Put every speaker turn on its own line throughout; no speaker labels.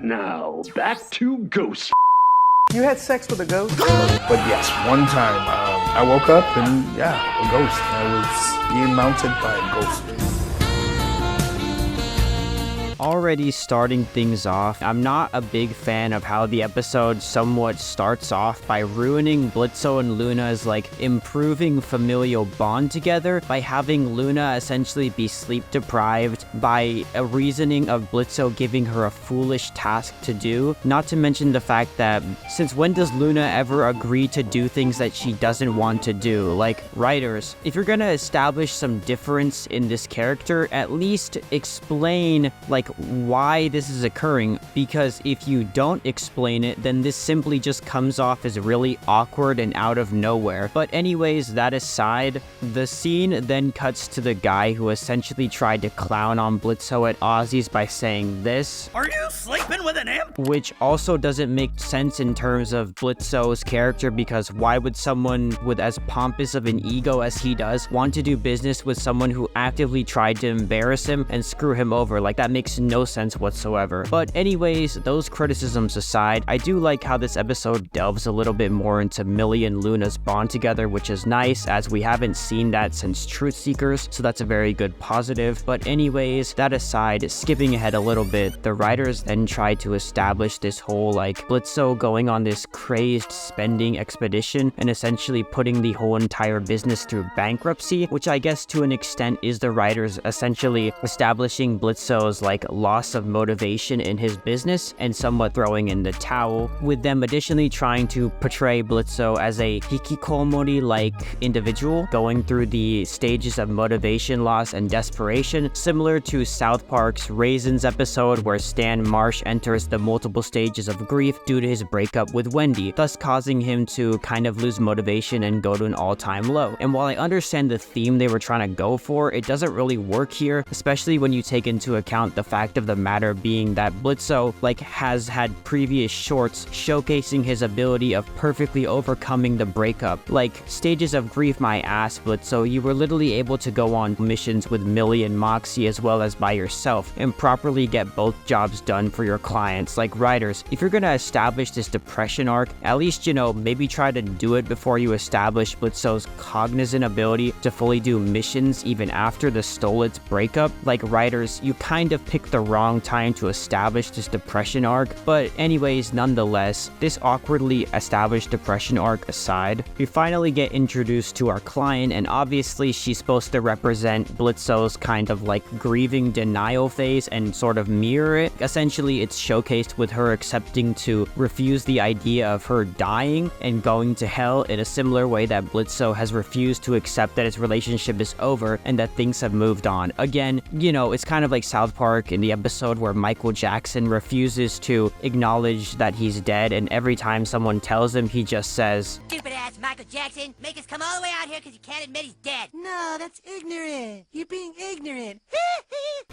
Now, back to Ghost.
You had sex with a ghost?
But yes, one time I woke up and yeah, a ghost. I was being mounted by a ghost.
Already starting things off, I'm not a big fan of how the episode somewhat starts off by ruining Blitzo and Loona's improving familial bond together by having Loona essentially be sleep deprived by a reasoning of Blitzo giving her a foolish task to do. Not to mention the fact that since when does Loona ever agree to do things that she doesn't want to do? Like, writers, if you're gonna establish some difference in this character, at least explain why this is occurring, because if you don't explain it, then this simply just comes off as really awkward and out of nowhere. But anyways, that aside, the scene then cuts to the guy who essentially tried to clown on Blitzo at Ozzy's by saying this.
Are you sleeping with an imp?
Which also doesn't make sense in terms of Blitzo's character, because why would someone with as pompous of an ego as he does want to do business with someone who actively tried to embarrass him and screw him over? That makes no sense whatsoever. But anyways, those criticisms aside, I do like how this episode delves a little bit more into Millie and Loona's bond together, which is nice, as we haven't seen that since Truth Seekers, so that's a very good positive. But anyways, that aside, skipping ahead a little bit, the writers then try to establish this whole Blitzo going on this crazed spending expedition and essentially putting the whole entire business through bankruptcy, which I guess to an extent is the writers essentially establishing Blitzo's loss of motivation in his business and somewhat throwing in the towel, with them additionally trying to portray Blitzo as a hikikomori-like individual going through the stages of motivation loss and desperation, similar to South Park's Raisins episode where Stan Marsh enters the multiple stages of grief due to his breakup with Wendy, thus causing him to kind of lose motivation and go to an all-time low. And while I understand the theme they were trying to go for, it doesn't really work here, especially when you take into account the fact of the matter being that Blitzo has had previous shorts showcasing his ability of perfectly overcoming the breakup. Stages of grief, my ass, Blitzo, you were literally able to go on missions with Millie and Moxxie as well as by yourself and properly get both jobs done for your clients. Writers, if you're gonna establish this depression arc, at least maybe try to do it before you establish Blitzo's cognizant ability to fully do missions even after the Stolitz breakup. Writers, you kind of picked the wrong time to establish this depression arc. But anyways, nonetheless, this awkwardly established depression arc aside, we finally get introduced to our client, and obviously she's supposed to represent Blitzo's kind of grieving denial phase and sort of mirror it. Essentially, it's showcased with her accepting to refuse the idea of her dying and going to hell in a similar way that Blitzo has refused to accept that his relationship is over and that things have moved on. Again, it's kind of like South Park in the episode where Michael Jackson refuses to acknowledge that he's dead, and every time someone tells him, he just says,
"Stupid ass Michael Jackson, make us come all the way out here because you can't admit he's dead."
No, that's ignorant. You're being ignorant.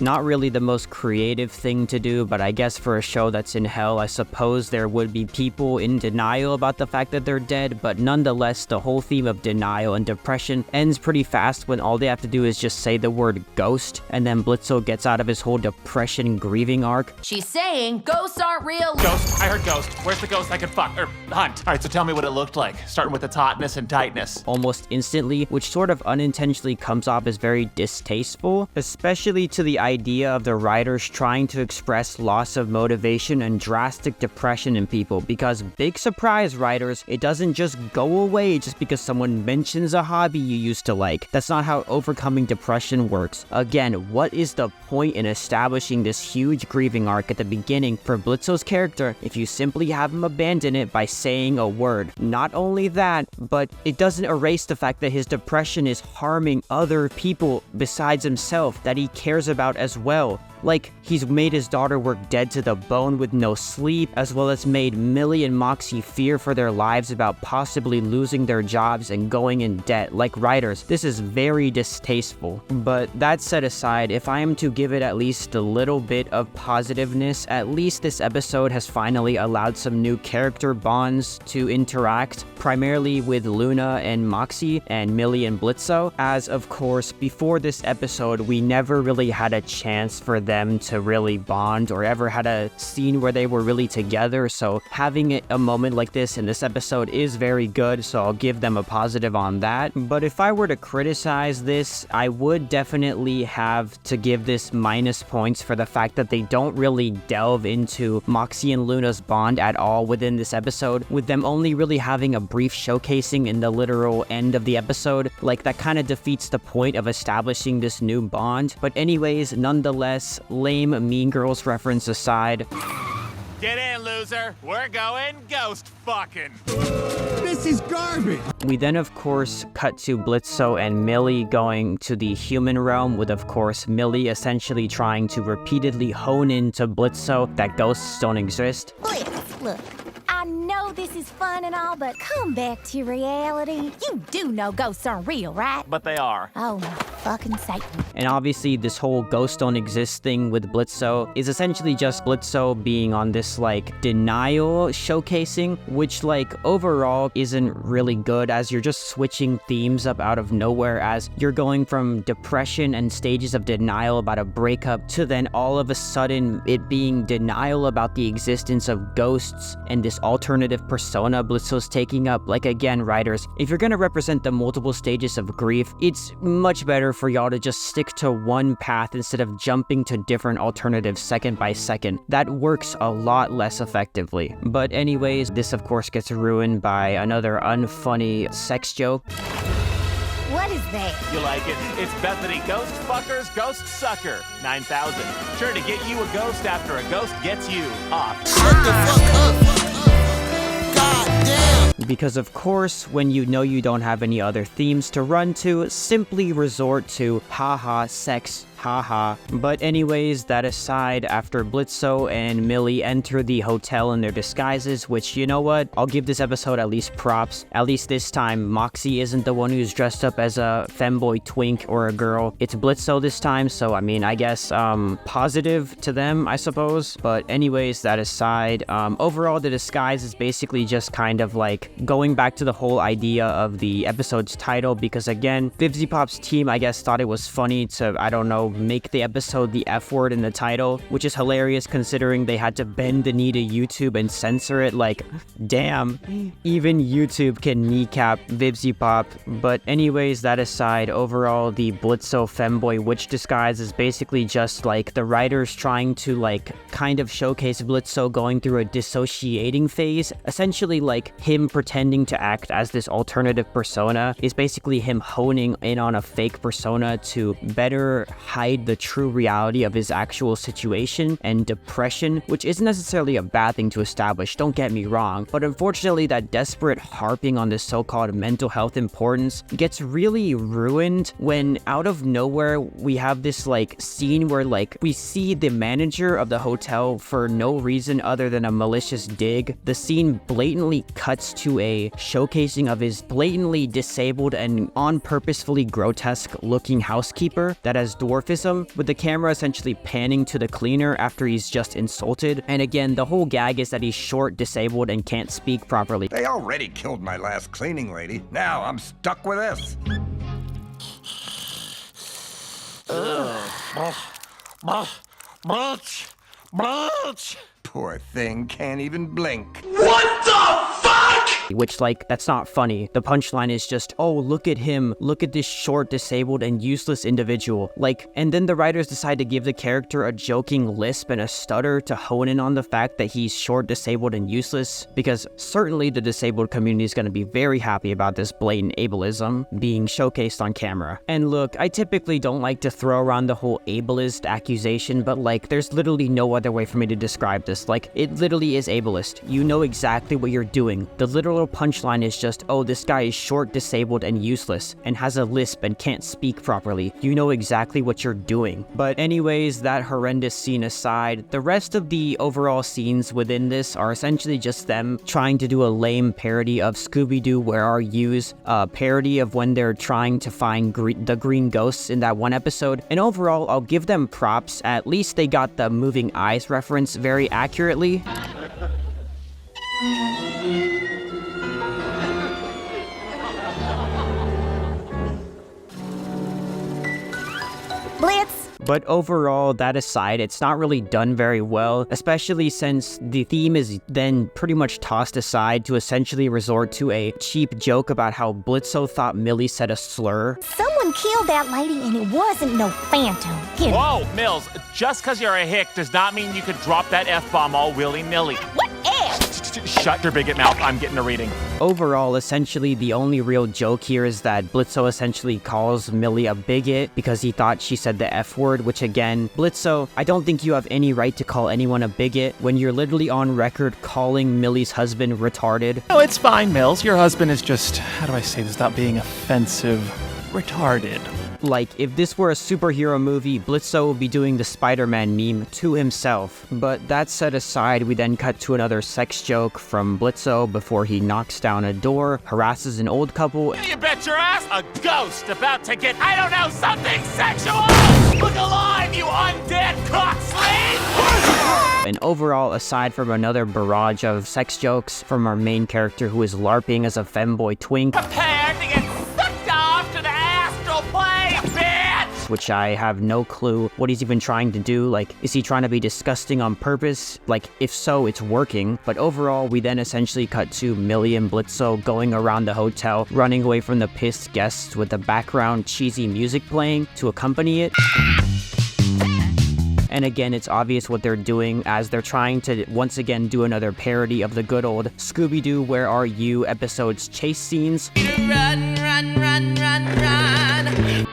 Not really the most creative thing to do, but I guess for a show that's in hell, I suppose there would be people in denial about the fact that they're dead, but nonetheless, the whole theme of denial and depression ends pretty fast when all they have to do is just say the word ghost, and then Blitzo gets out of his whole depression grieving arc.
She's saying ghosts aren't real.
Ghost, I heard ghost. Where's the ghost I could fuck, or hunt? All right, so tell me what it looked like, starting with its hotness and tightness.
Almost instantly, which sort of unintentionally comes off as very distasteful, especially to the idea of the writers trying to express loss of motivation and drastic depression in people, because big surprise, writers, it doesn't just go away just because someone mentions a hobby you used to like. That's not how overcoming depression works. Again, what is the point in establishing this huge grieving arc at the beginning for Blitzo's character if you simply have him abandon it by saying a word? Not only that, but it doesn't erase the fact that his depression is harming other people besides himself that he cares about as well. He's made his daughter work dead to the bone with no sleep, as well as made Millie and Moxxie fear for their lives about possibly losing their jobs and going in debt. Writers, this is very distasteful. But that set aside, if I am to give it at least a little bit of positiveness, at least this episode has finally allowed some new character bonds to interact. primarily with Loona and Moxxie and Millie and Blitzo, as of course before this episode we never really had a chance for them to really bond or ever had a scene where they were really together, so having a moment like this in this episode is very good, so I'll give them a positive on that. But if I were to criticize this, I would definitely have to give this minus points for the fact that they don't really delve into Moxxie and Loona's bond at all within this episode, with them only really having a brief showcasing in the literal end of the episode. Like, that kind of defeats the point of establishing this new bond. But anyways, nonetheless, lame Mean Girls reference aside,
Get in, loser. We're going ghost fucking.
This is garbage.
we then of course cut to Blitzo and Millie going to the human realm, with of course Millie essentially trying to repeatedly hone into Blitzo that ghosts don't exist.
Blitz, look, I know this is fun and all, but come back to reality. You do know ghosts aren't real, right?
But they are.
Oh, my fucking Satan.
And obviously this whole ghost don't exist thing with Blitzo is essentially just Blitzo being on this like denial showcasing, which like overall isn't really good, as you're just switching themes up out of nowhere, as you're going from depression and stages of denial about a breakup to then all of a sudden it being denial about the existence of ghosts and this alternative persona Blitzo's taking up. Like, again, writers, if you're gonna represent the multiple stages of grief, it's much better for y'all to just stick to one path instead of jumping to different alternatives second by second. That works a lot less effectively. But anyways, this of course gets ruined by another unfunny sex joke.
What is that?
You like it? It's Bethany Ghost Fuckers Ghost Sucker 9000. Sure to get you a ghost after a ghost gets you off.
Shut the fuck up. God damn.
Because of course, when you know you don't have any other themes to run to, simply resort to haha sex. Haha. But anyways, that aside, after Blitzo and Millie enter the hotel in their disguises, which, you know what, I'll give this episode at least props. At least this time, Moxxie isn't the one who's dressed up as a femboy twink or a girl. It's Blitzo this time, so I mean, I guess, positive to them, I suppose. But anyways, that aside, overall, the disguise is basically just kind of like going back to the whole idea of the episode's title, because again, Vivziepop's team, I guess, thought it was funny to, I don't know, make the episode the F word in the title, which is hilarious considering they had to bend the knee to YouTube and censor it. Like, damn, even YouTube can kneecap Vivziepop. But anyways, that aside, overall, the Blitzo femboy witch disguise is basically just like the writers trying to like kind of showcase Blitzo going through a dissociating phase. Essentially, like him pretending to act as this alternative persona is basically him honing in on a fake persona to better hide the true reality of his actual situation and depression, which isn't necessarily a bad thing to establish, don't get me wrong, but unfortunately that desperate harping on this so-called mental health importance gets really ruined when out of nowhere we have this like scene where like we see the manager of the hotel for no reason other than a malicious dig. The scene blatantly cuts to a showcasing of his blatantly disabled and on purposefully grotesque looking housekeeper that has dwarfism, with the camera essentially panning to the cleaner after he's just insulted. And again, the whole gag is that he's short, disabled, and can't speak properly.
They already killed my last cleaning lady. Now I'm stuck with this. Poor thing can't even blink.
What the fuck?
Which, like, that's not funny. The punchline is just, oh, look at him. Look at this short, disabled, and useless individual. Like, and then the writers decide to give the character a joking lisp and a stutter to hone in on the fact that he's short, disabled, and useless, because certainly the disabled community is going to be very happy about this blatant ableism being showcased on camera. And look, I typically don't like to throw around the whole ableist accusation, but like, there's literally no other way for me to describe this. Like, it literally is ableist. You know exactly what you're doing. The literal punchline is just, oh, this guy is short, disabled, and useless, and has a lisp and can't speak properly. You know exactly what you're doing. But anyways, that horrendous scene aside, the rest of the overall scenes within this are essentially just them trying to do a lame parody of Scooby Doo Where Are You's parody of when they're trying to find the green ghosts in that one episode. And overall, I'll give them props. At least they got the moving eyes reference very accurately.
Blitz?
But overall, that aside, it's not really done very well, especially since the theme is then pretty much tossed aside to essentially resort to a cheap joke about how Blitzo thought Millie said a slur.
Someone killed that lady and it wasn't no phantom.
Whoa, Mills, just because you're a hick does not mean you could drop that F-bomb all willy-nilly.
What F?
Shut your bigot mouth, I'm getting a reading.
Overall, essentially, the only real joke here is that Blitzo essentially calls Millie a bigot because he thought she said the F word, which again, Blitzo, I don't think you have any right to call anyone a bigot when you're literally on record calling Millie's husband retarded.
Oh, it's fine, Mills. Your husband is just, how do I say this without being offensive? Retarded.
Like, if this were a superhero movie, Blitzo would be doing the Spiderman meme to himself. But that set aside, we then cut to another sex joke from Blitzo before he knocks down a door, harasses an old couple.
You bet your ass, a ghost about to get, I don't know, something sexual! Look alive, you undead cockslave!
And overall, aside from another barrage of sex jokes from our main character who is LARPing as a femboy twink,
Prepare to get sucked off to the astral plane, bitch!
which I have no clue what he's even trying to do. Like, is he trying to be disgusting on purpose? Like, if so, it's working. But overall, we then essentially cut to Millie and Blitzo going around the hotel, running away from the pissed guests with the background cheesy music playing to accompany it. And again, it's obvious what they're doing as they're trying to once again do another parody of the good old Scooby Doo Where Are You episode's chase scenes.
Run, run, run, run, run.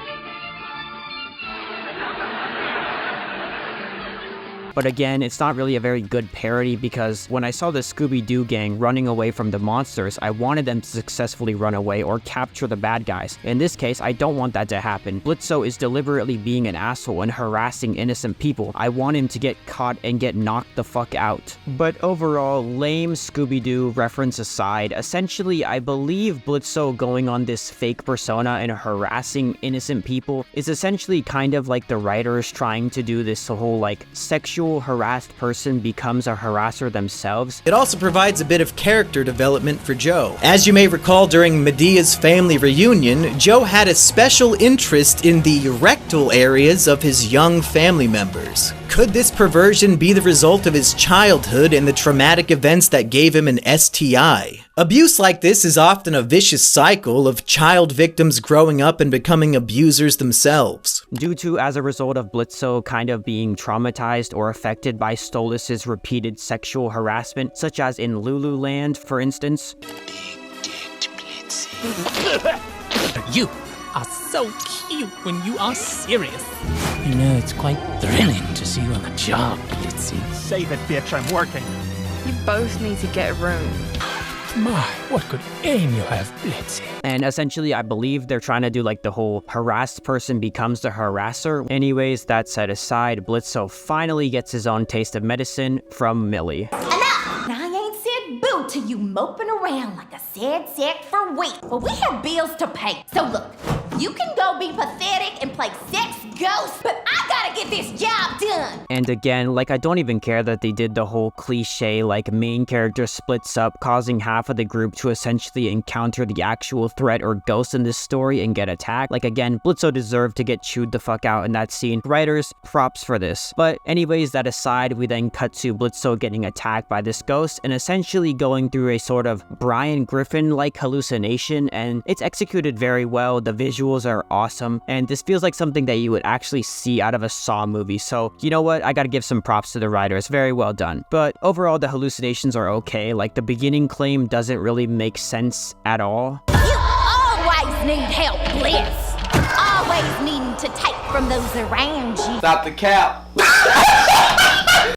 But again, it's not really a very good parody because when I saw the Scooby-Doo gang running away from the monsters, I wanted them to successfully run away or capture the bad guys. In this case, I don't want that to happen. Blitzo is deliberately being an asshole and harassing innocent people. I want him to get caught and get knocked the fuck out. But overall, lame Scooby-Doo reference aside, essentially, I believe Blitzo going on this fake persona and harassing innocent people is essentially kind of like the writers trying to do this whole like sexual harassed person becomes a harasser themselves.
It also provides a bit of character development for Joe. As you may recall, during Medea's family reunion, Joe had a special interest in the rectal areas of his young family members. Could this perversion be the result of his childhood and the traumatic events that gave him an STI? Abuse like this is often a vicious cycle of child victims growing up and becoming abusers themselves.
Due to, as a result of Blitzo kind of being traumatized or affected by Stolas's repeated sexual harassment, such as in Lululand, for instance.
You are so cute when you are serious. You know, it's quite thrilling to see you on the job, Blitzy.
Save it, bitch, I'm working.
You both need to get a room.
My, what good aim you have, Blitzy.
And essentially, I believe they're trying to do like the whole harassed person becomes the harasser. Anyways, that set aside, Blitzo finally gets his own taste of medicine from Millie.
Enough! Now I ain't said boo to you moping around like a sad sack for weeks. But we have bills to pay. So look, you can go be pathetic and play sex ghost, but I gotta get this job done.
And again, like I don't even care that they did the whole cliche like main character splits up, causing half of the group to essentially encounter the actual threat or ghost in this story and get attacked. Like again, Blitzo deserved to get chewed the fuck out in that scene. Writers, props for this. But anyways, that aside, we then cut to Blitzo getting attacked by this ghost and essentially going through a sort of Brian Griffin-like hallucination, and it's executed very well. The visuals are awesome, and this feels like something that you would actually see out of a Saw movie. So, you know what? I gotta give some props to the writers. Very well done. But overall, the hallucinations are okay. Like, the beginning claim doesn't really make sense at all.
You always need help, Blitz. Always needing to take from those around you.
Stop the cap.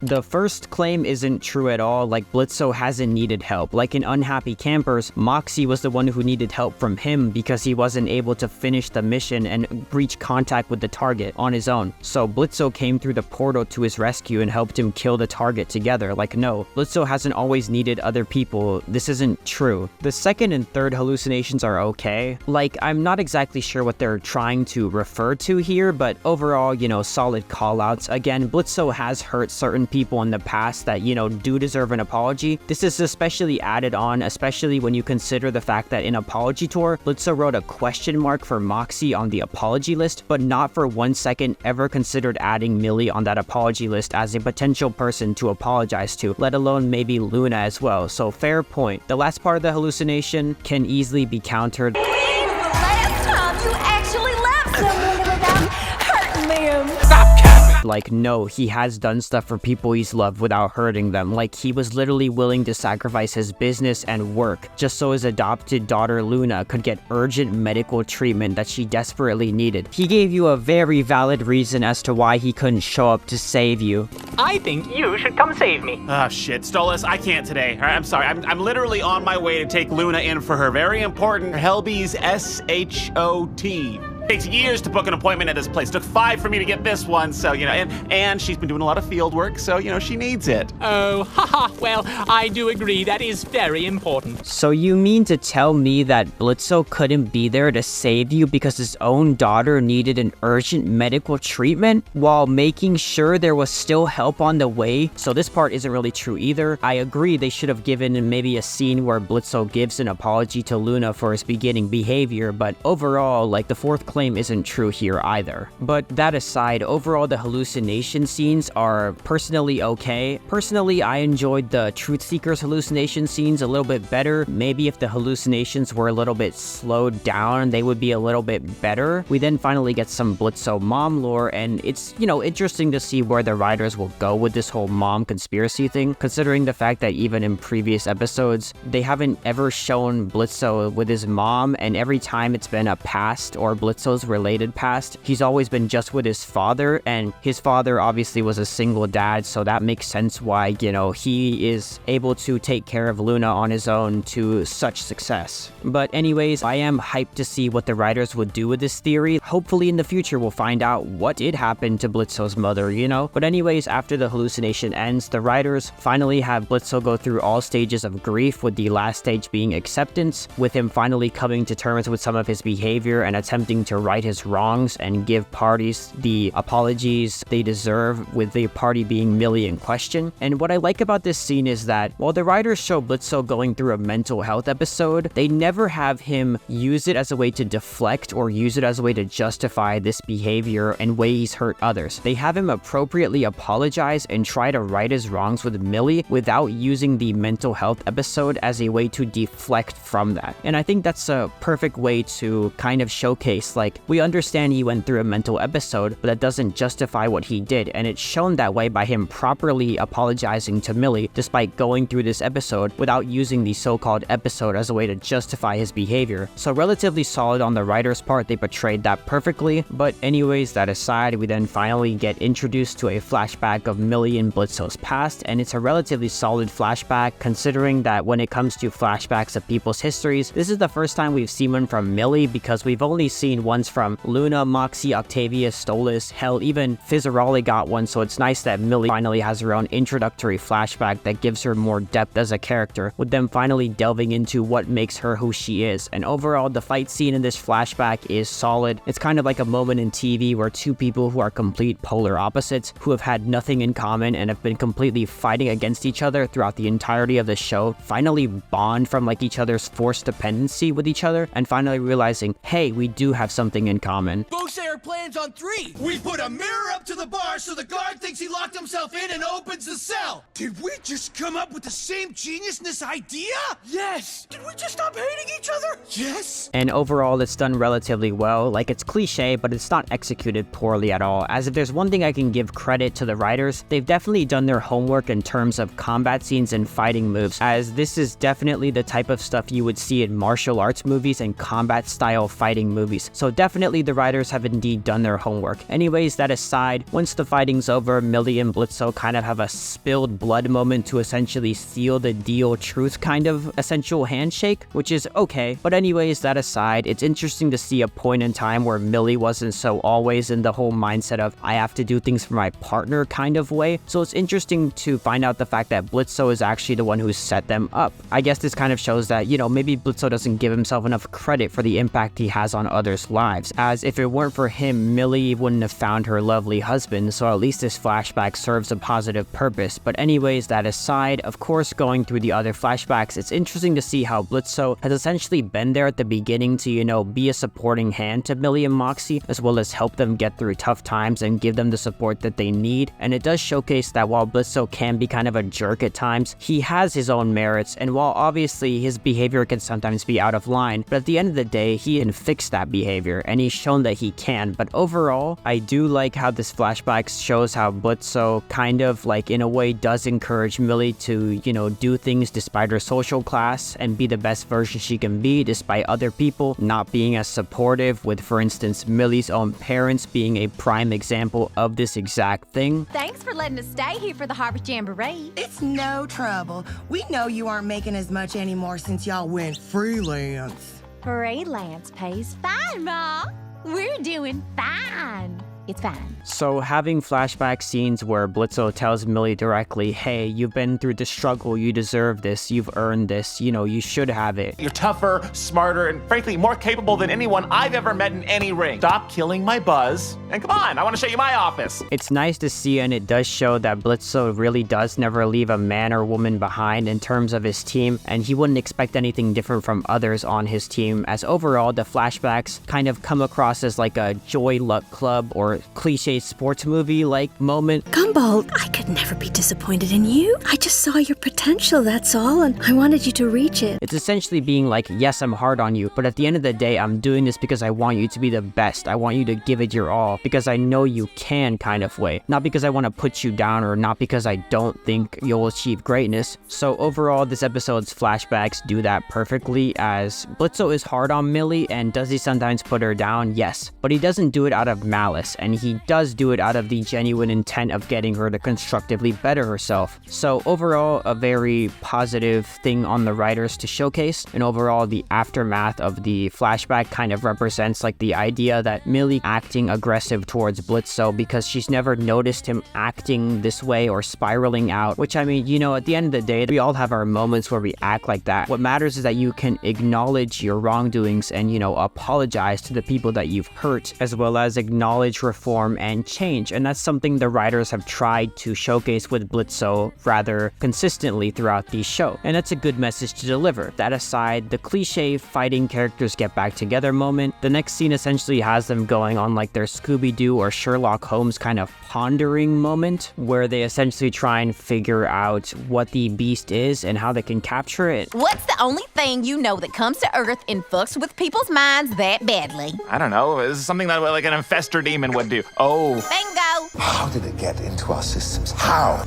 The first claim isn't true at all. Like, Blitzo hasn't needed help. Like in Unhappy Campers, Moxxie was the one who needed help from him because he wasn't able to finish the mission and reach contact with the target on his own. So Blitzo came through the portal to his rescue and helped him kill the target together. Like, no, Blitzo hasn't always needed other people. This isn't true. The second and third hallucinations are okay. Like, I'm not exactly sure what they're trying to refer to here, but overall, you know, solid callouts. Again, Blitzo has hurt certain certain people in the past that, do deserve an apology. This is especially added on, especially when you consider the fact that in Apology Tour, Blitzo wrote a question mark for Moxxie on the apology list, but not for 1 second ever considered adding Millie on that apology list as a potential person to apologize to, let alone maybe Loona as well. So fair point. The last part of the hallucination can easily be countered.
When was the last time you actually left someone without hurting them?
Stop capping! Like, no, he has done stuff for people he's loved without hurting them. Like, he was literally willing to sacrifice his business and work just so his adopted daughter Loona could get urgent medical treatment that she desperately needed. He gave you a very valid reason as to why he couldn't show up to save you.
I think you should come save me.
Oh shit, Stolas, I can't today. All right, I'm sorry. I'm literally on my way to take Loona in for her very important Helby's SHOT. Takes years to book an appointment at this place. Took 5 for me to get this one, so, and she's been doing a lot of field work, so, she needs it.
Oh, haha, well, I do agree. That is very important.
So you mean to tell me that Blitzo couldn't be there to save you because his own daughter needed an urgent medical treatment while making sure there was still help on the way? So this part isn't really true either. I agree they should have given maybe a scene where Blitzo gives an apology to Loona for his beginning behavior, but overall, like, the fourth claim isn't true here either. But that aside, overall the hallucination scenes are personally okay. Personally, I enjoyed the Truth Seeker's hallucination scenes a little bit better. Maybe if the hallucinations were a little bit slowed down, they would be a little bit better. We then finally get some Blitzo mom lore, and it's, interesting to see where the writers will go with this whole mom conspiracy thing, considering the fact that even in previous episodes, they haven't ever shown Blitzo with his mom, and every time it's been a past or Blitzo's related past, he's always been just with his father, and his father obviously was a single dad, so that makes sense why, he is able to take care of Loona on his own to such success. But anyways, I am hyped to see what the writers would do with this theory. Hopefully in the future we'll find out what did happen to Blitzo's mother, But anyways, after the hallucination ends, the writers finally have Blitzo go through all stages of grief, with the last stage being acceptance, with him finally coming to terms with some of his behavior and attempting to right his wrongs and give parties the apologies they deserve, with the party being Millie in question. And what I like about this scene is that while the writers show Blitzo going through a mental health episode, they never have him use it as a way to deflect or use it as a way to justify this behavior and way he's hurt others. They have him appropriately apologize and try to right his wrongs with Millie without using the mental health episode as a way to deflect from that. And I think that's a perfect way to kind of showcase, like, we understand he went through a mental episode, but that doesn't justify what he did, and it's shown that way by him properly apologizing to Millie despite going through this episode without using the so-called episode as a way to justify his behavior. So relatively solid on the writer's part, they portrayed that perfectly. But anyways, that aside, we then finally get introduced to a flashback of Millie and Blitzo's past, and it's a relatively solid flashback considering that when it comes to flashbacks of people's histories, this is the first time we've seen one from Millie, because we've only seen ones from Loona, Moxxie, Octavia, Stolas, hell, even Fizzarolli got one, so it's nice that Millie finally has her own introductory flashback that gives her more depth as a character, with them finally delving into what makes her who she is. And overall, the fight scene in this flashback is solid. It's kind of like a moment in TV where two people who are complete polar opposites, who have had nothing in common and have been completely fighting against each other throughout the entirety of the show, finally bond from like each other's forced dependency with each other, and finally realizing, hey, we do have something in common.
Go say our plans on 3. We put a mirror up to the bar so the guard thinks he locked himself in and opens the cell. Did we just come up with the same geniusness idea? Yes. Did we just stop hating each other? Yes.
And overall, it's done relatively well. Like, it's cliche, but it's not executed poorly at all. As if there's one thing I can give credit to the writers, they've definitely done their homework in terms of combat scenes and fighting moves, as this is definitely the type of stuff you would see in martial arts movies and combat style fighting movies. So definitely the writers have indeed done their homework. Anyways, that aside, once the fighting's over, Millie and Blitzo kind of have a spilled blood moment to essentially seal the deal truth kind of essential handshake, which is okay. But anyways, that aside, it's interesting to see a point in time where Millie wasn't so always in the whole mindset of I have to do things for my partner kind of way. So it's interesting to find out the fact that Blitzo is actually the one who set them up. I guess this kind of shows that, maybe Blitzo doesn't give himself enough credit for the impact he has on others' lives, as if it weren't for him, Millie wouldn't have found her lovely husband, so at least this flashback serves a positive purpose. But anyways, that aside, of course, going through the other flashbacks, it's interesting to see how Blitzo has essentially been there at the beginning to, you know, be a supporting hand to Millie and Moxxie, as well as help them get through tough times and give them the support that they need. And it does showcase that while Blitzo can be kind of a jerk at times, he has his own merits, and while obviously his behavior can sometimes be out of line, but at the end of the day, he can fix that behavior, and he's shown that he can. But overall, I do like how this flashback shows how Blitzo kind of, like, in a way does encourage Millie to, you know, do things despite her social class and be the best version she can be despite other people not being as supportive, with, for instance, Millie's own parents being a prime example of this exact thing.
Thanks for letting us stay here for the Harvest Jamboree.
It's no trouble. We know you aren't making as much anymore since y'all went freelance.
Freelance pays fine, Ma. We're doing fine. It's fine.
So having flashback scenes where Blitzo tells Millie directly, hey, you've been through the struggle, you deserve this, you've earned this, you know, you should have it.
You're tougher, smarter, and frankly more capable than anyone I've ever met in any ring. Stop killing my buzz, and come on, I want to show you my office.
It's nice to see, and it does show that Blitzo really does never leave a man or woman behind in terms of his team, and he wouldn't expect anything different from others on his team, as overall the flashbacks kind of come across as like a Joy Luck Club or cliche sports movie like moment.
Gumball, I could never be disappointed in you. I just saw your potential, that's all, and I wanted you to reach it.
It's essentially being like, yes, I'm hard on you, but at the end of the day, I'm doing this because I want you to be the best. I want you to give it your all because I know you can, kind of way. Not because I want to put you down, or not because I don't think you'll achieve greatness. So overall, this episode's flashbacks do that perfectly, as Blitzo is hard on Millie, and does he sometimes put her down? Yes, but he doesn't do it out of malice, and he does do it out of the genuine intent of getting her to constructively better herself. So overall, a very positive thing on the writers to showcase, and overall the aftermath of the flashback kind of represents like the idea that Millie acting aggressive towards Blitzo because she's never noticed him acting this way or spiraling out, which, I mean, you know, at the end of the day, we all have our moments where we act like that. What matters is that you can acknowledge your wrongdoings and, you know, apologize to the people that you've hurt, as well as acknowledge reform and change. And that's something the writers have tried to showcase with Blitzo rather consistently throughout the show, and that's a good message to deliver. That aside, the cliche fighting characters get back together moment, the next scene essentially has them going on like their Scooby-Doo or Sherlock Holmes kind of pondering moment, where they essentially try and figure out what the beast is and how they can capture it.
What's the only thing you know that comes to Earth and fucks with people's minds that badly?
I don't know, this is something that like an infestor demon would do. Oh.
Bingo!
How did it get into our systems? How?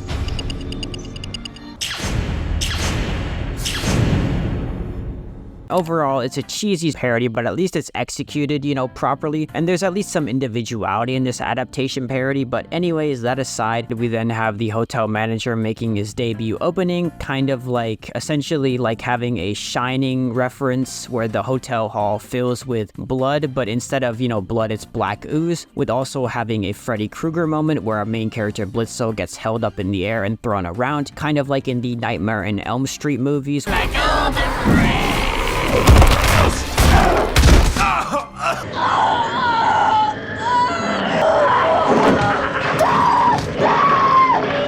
Overall, it's a cheesy parody, but at least it's executed, you know, properly, and there's at least some individuality in this adaptation parody. But anyways, that aside, we then have the hotel manager making his debut opening, kind of like essentially like having a Shining reference where the hotel hall fills with blood, but instead of, you know, blood, it's black ooze, with also having a Freddy Krueger moment where our main character Blitzo gets held up in the air and thrown around, kind of like in the Nightmare on Elm Street movies.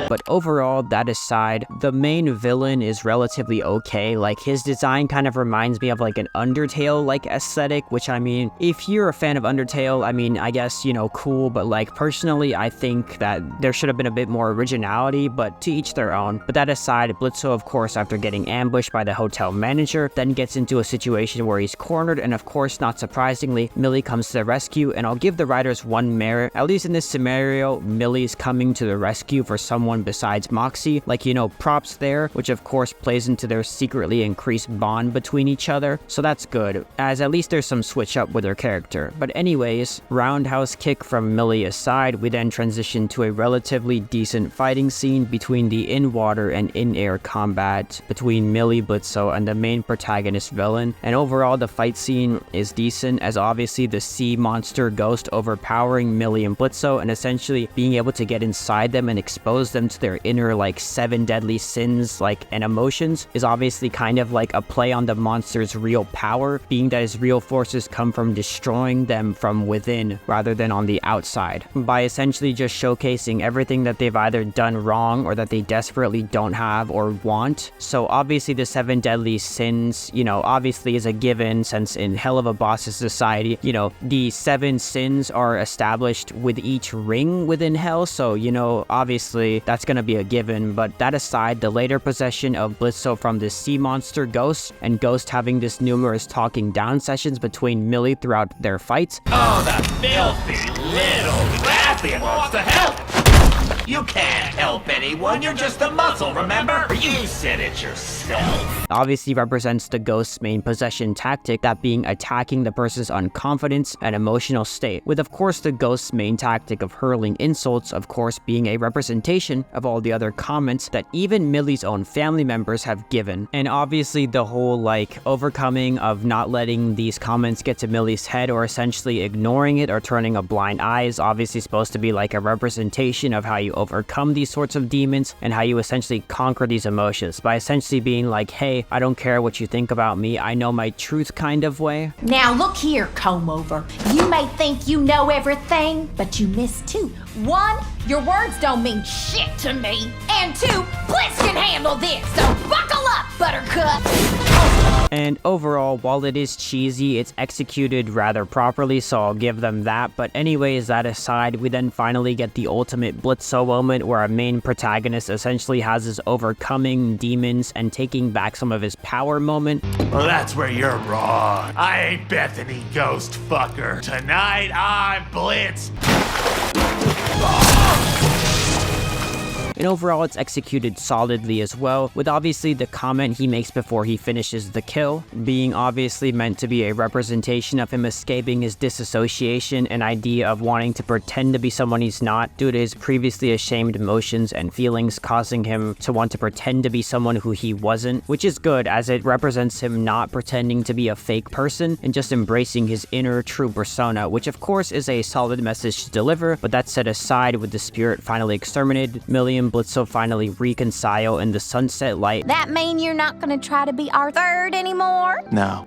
But overall, that aside, the main villain is relatively okay. Like, his design kind of reminds me of like an Undertale-like aesthetic, which, I mean, if you're a fan of Undertale, I mean, I guess, you know, cool, but like, personally, I think that there should have been a bit more originality, but to each their own. But that aside, Blitzo, of course, after getting ambushed by the hotel manager, then gets into a situation where he's cornered, and of course, not surprisingly, Millie comes to the rescue, and I'll give the writers one merit. At least in this scenario, Millie's coming to the rescue for someone besides Moxxie, like, you know, props there, which of course plays into their secretly increased bond between each other, so that's good, as at least there's some switch up with her character. But anyways, roundhouse kick from Millie aside, we then transition to a relatively decent fighting scene between the in-water and in-air combat between Millie, Blitzo, and the main protagonist villain, and overall the fight scene is decent, as obviously the sea monster ghost overpowering Millie and Blitzo and essentially being able to get inside them and expose them to their their inner like 7 deadly sins like and emotions is obviously kind of like a play on the monster's real power, being that his real forces come from destroying them from within rather than on the outside, by essentially just showcasing everything that they've either done wrong or that they desperately don't have or want. So obviously the 7 deadly sins, you know, obviously is a given, since in Helluva Bosses society, you know, the 7 sins are established with each ring within hell, so you know, obviously that's gonna be a given. But that aside, the later possession of Blitzo from this sea monster Ghost, and Ghost having this numerous talking down sessions between Millie throughout their fights.
Oh, the filthy little bastard wants to help! You can't help anyone, you're just a muscle, remember? You said it yourself.
Obviously represents the Ghost's main possession tactic, that being attacking the person's unconfidence and emotional state, with of course the Ghost's main tactic of hurling insults, of course being a representation of all the other comments that even Millie's own family members have given. And obviously the whole like overcoming of not letting these comments get to Millie's head, or essentially ignoring it or turning a blind eye, is obviously supposed to be like a representation of how you overcome these sorts of demons and how you essentially conquer these emotions, by essentially being like, hey, I don't care what you think about me, I know my truth kind of way.
Now look here, comb over. You may think you know everything, but you miss 2. 1, your words don't mean shit to me. And 2, Blitz can handle this, so buckle up, Buttercup.
And overall, while it is cheesy, it's executed rather properly, so I'll give them that. But anyways, that aside, we then finally get the ultimate Blitzo moment, where our main protagonist essentially has his overcoming demons and taking back some of his power moment.
Well, that's where you're wrong. I ain't Bethany, ghost fucker. Tonight, I'm Blitz.
And overall, it's executed solidly as well, with obviously the comment he makes before he finishes the kill being obviously meant to be a representation of him escaping his disassociation, an idea of wanting to pretend to be someone he's not due to his previously ashamed emotions and feelings, causing him to want to pretend to be someone who he wasn't, which is good as it represents him not pretending to be a fake person and just embracing his inner true persona, which of course is a solid message to deliver. But that set aside, with the spirit finally exterminated, Millie and Blitzo finally reconcile in the sunset light.
That mean you're not gonna try to be our third anymore?
No,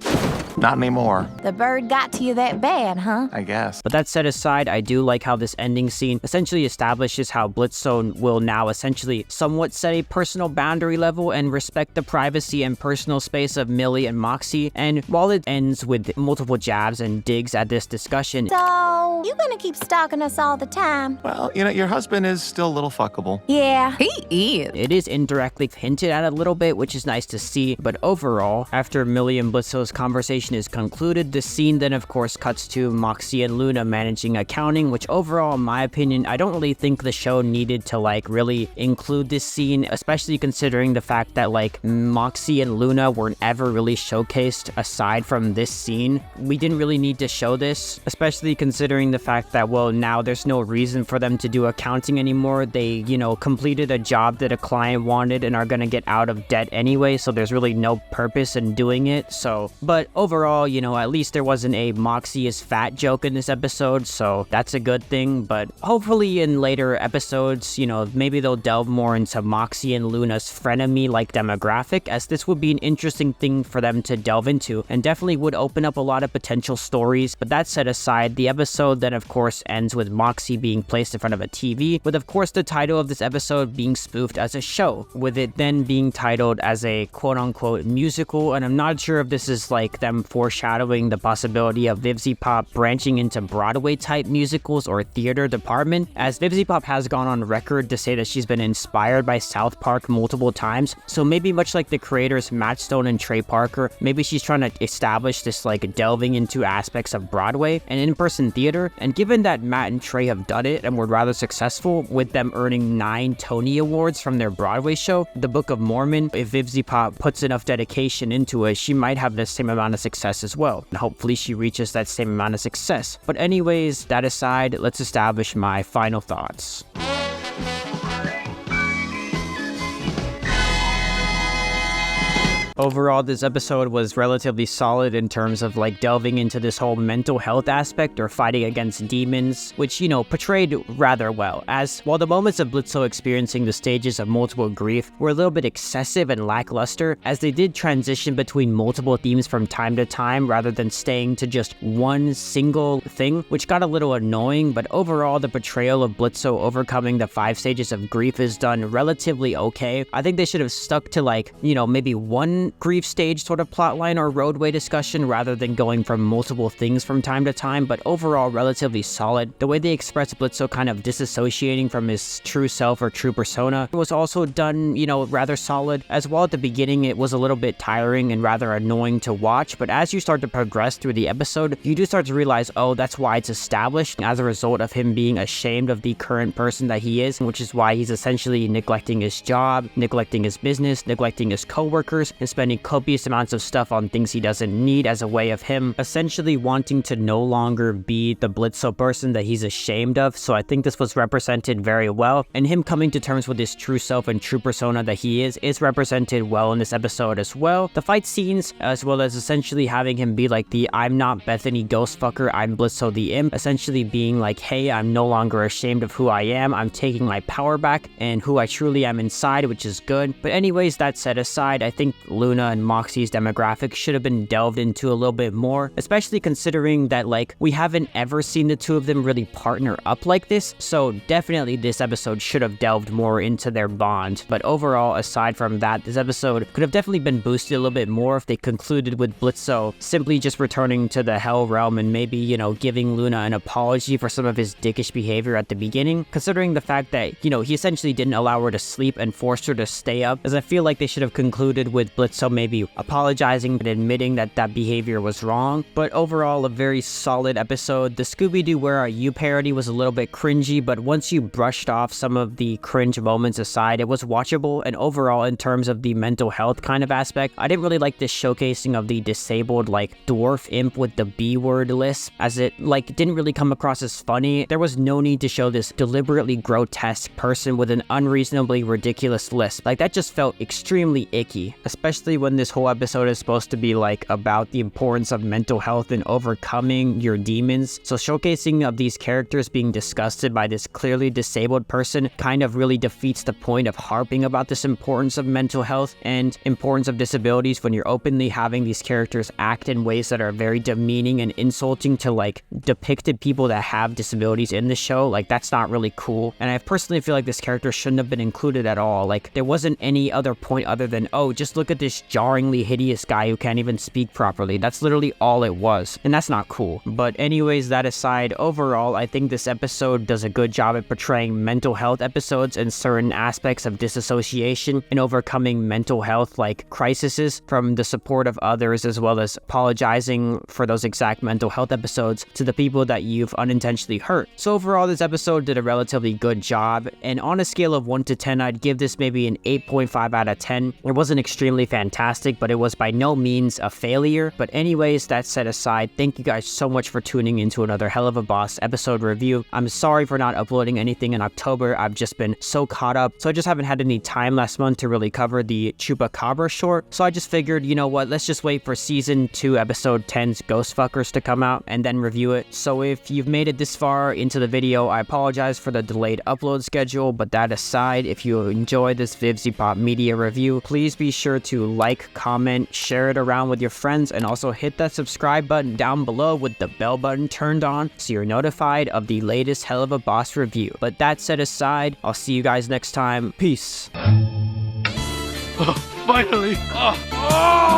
not anymore.
The bird got to you that bad, huh?
I guess.
But that set aside, I do like how this ending scene essentially establishes how Blitzo will now essentially somewhat set a personal boundary level and respect the privacy and personal space of Millie and Moxxie. And while it ends with multiple jabs and digs at this discussion,
so you gonna keep stalking us all the time?
Well, you know, your husband is still a little fuckable.
Yeah, he is.
It is indirectly hinted at a little bit, which is nice to see. But overall, after Millie and Blitzo's conversation is concluded, the scene then of course cuts to Moxxie and Loona managing accounting, which overall, in my opinion, I don't really think the show needed to like really include this scene, especially considering the fact that like Moxxie and Loona weren't ever really showcased aside from this scene. We didn't really need to show this, especially considering the fact that, well, now there's no reason for them to do accounting anymore. They, you know, completed a job that a client wanted and are gonna get out of debt anyway, so there's really no purpose in doing it. So, but overall, you know, at least there wasn't a Moxxie is fat joke in this episode, so that's a good thing. But hopefully in later episodes, you know, maybe they'll delve more into Moxxie and Loona's frenemy-like demographic, as this would be an interesting thing for them to delve into and definitely would open up a lot of potential stories. But that set aside, the episode then of course ends with Moxxie being placed in front of a TV, with of course the title of this episode being spoofed as a show, with it then being titled as a quote-unquote musical. And I'm not sure if this is like them foreshadowing the possibility of Vivziepop branching into Broadway type musicals or theater department, as Vivziepop has gone on record to say that she's been inspired by South Park multiple times. So maybe much like the creators Matt Stone and Trey Parker, maybe she's trying to establish this like delving into aspects of Broadway and in-person theater. And given that Matt and Trey have done it and were rather successful, with them earning 9 Tony Awards from their Broadway show, The Book of Mormon, if Vivziepop puts enough dedication into it, she might have the same amount of success as well. And hopefully she reaches that same amount of success. But anyways, that aside, let's establish my final thoughts. Overall, this episode was relatively solid in terms of like delving into this whole mental health aspect or fighting against demons, which, you know, portrayed rather well, as while the moments of Blitzo experiencing the stages of multiple grief were a little bit excessive and lackluster, as they did transition between multiple themes from time to time rather than staying to just one single thing, which got a little annoying. But overall, the portrayal of Blitzo overcoming the 5 stages of grief is done relatively okay. I think they should have stuck to like, you know, maybe one grief stage sort of plotline or roadway discussion rather than going from multiple things from time to time, but overall relatively solid. The way they expressed Blitzo kind of disassociating from his true self or true persona was also done, you know, rather solid. As well, at the beginning it was a little bit tiring and rather annoying to watch, but as you start to progress through the episode, you do start to realize, oh, that's why it's established as a result of him being ashamed of the current person that he is, which is why he's essentially neglecting his job, neglecting his business, neglecting his coworkers, and spending copious amounts of stuff on things he doesn't need as a way of him essentially wanting to no longer be the Blitzo person that he's ashamed of. So I think this was represented very well, and him coming to terms with his true self and true persona that he is represented well in this episode as well. The fight scenes, as well as essentially having him be like the I'm not Bethany ghost fucker, I'm Blitzo the imp, essentially being like, hey, I'm no longer ashamed of who I am, I'm taking my power back and who I truly am inside, which is good. But anyways, that set aside, I think Loona and Moxxie's demographic should have been delved into a little bit more, especially considering that like we haven't ever seen the two of them really partner up like this, so definitely this episode should have delved more into their bond. But overall, aside from that, this episode could have definitely been boosted a little bit more if they concluded with Blitzo simply just returning to the Hell Realm and maybe, you know, giving Loona an apology for some of his dickish behavior at the beginning, considering the fact that, you know, he essentially didn't allow her to sleep and forced her to stay up, as I feel like they should have concluded with Blitzo maybe apologizing and admitting that that behavior was wrong. But overall, a very solid episode. The Scooby Doo Where Are You parody was a little bit cringy, but once you brushed off some of the cringe moments aside, it was watchable. And overall, in terms of the mental health kind of aspect, I didn't really like this showcasing of the disabled like dwarf imp with the B word lisp, as it like didn't really come across as funny. There was no need to show this deliberately grotesque person with an unreasonably ridiculous lisp. Like that just felt extremely icky, especially when this whole episode is supposed to be like about the importance of mental health and overcoming your demons. So showcasing of these characters being disgusted by this clearly disabled person kind of really defeats the point of harping about this importance of mental health and importance of disabilities when you're openly having these characters act in ways that are very demeaning and insulting to like depicted people that have disabilities in the show. Like that's not really cool, and I personally feel like this character shouldn't have been included at all. Like there wasn't any other point other than, oh, just look at this jarringly hideous guy who can't even speak properly. That's literally all it was, and that's not cool. But anyways, that aside, overall I think this episode does a good job at portraying mental health episodes and certain aspects of disassociation and overcoming mental health like crises from the support of others, as well as apologizing for those exact mental health episodes to the people that you've unintentionally hurt. So overall, this episode did a relatively good job, and on a scale of 1 to 10, I'd give this maybe an 8.5 out of 10. It wasn't extremely fantastic, but it was by no means a failure. But anyways, that set aside, thank you guys so much for tuning into another Helluva Boss episode review. I'm sorry for not uploading anything in October. I've just been so caught up, so I just haven't had any time last month to really cover the Chupacabra short. So I just figured, you know what, let's just wait for season 2 episode 10's Ghost Fuckers to come out and then review it. So if you've made it this far into the video, I apologize for the delayed upload schedule, but that aside, if you enjoy this Vivziepop media review, please be sure to like, comment, share it around with your friends, and also hit that subscribe button down below with the bell button turned on so you're notified of the latest Helluva Boss review. But that set aside, I'll see you guys next time. Peace.
Oh, finally! Oh.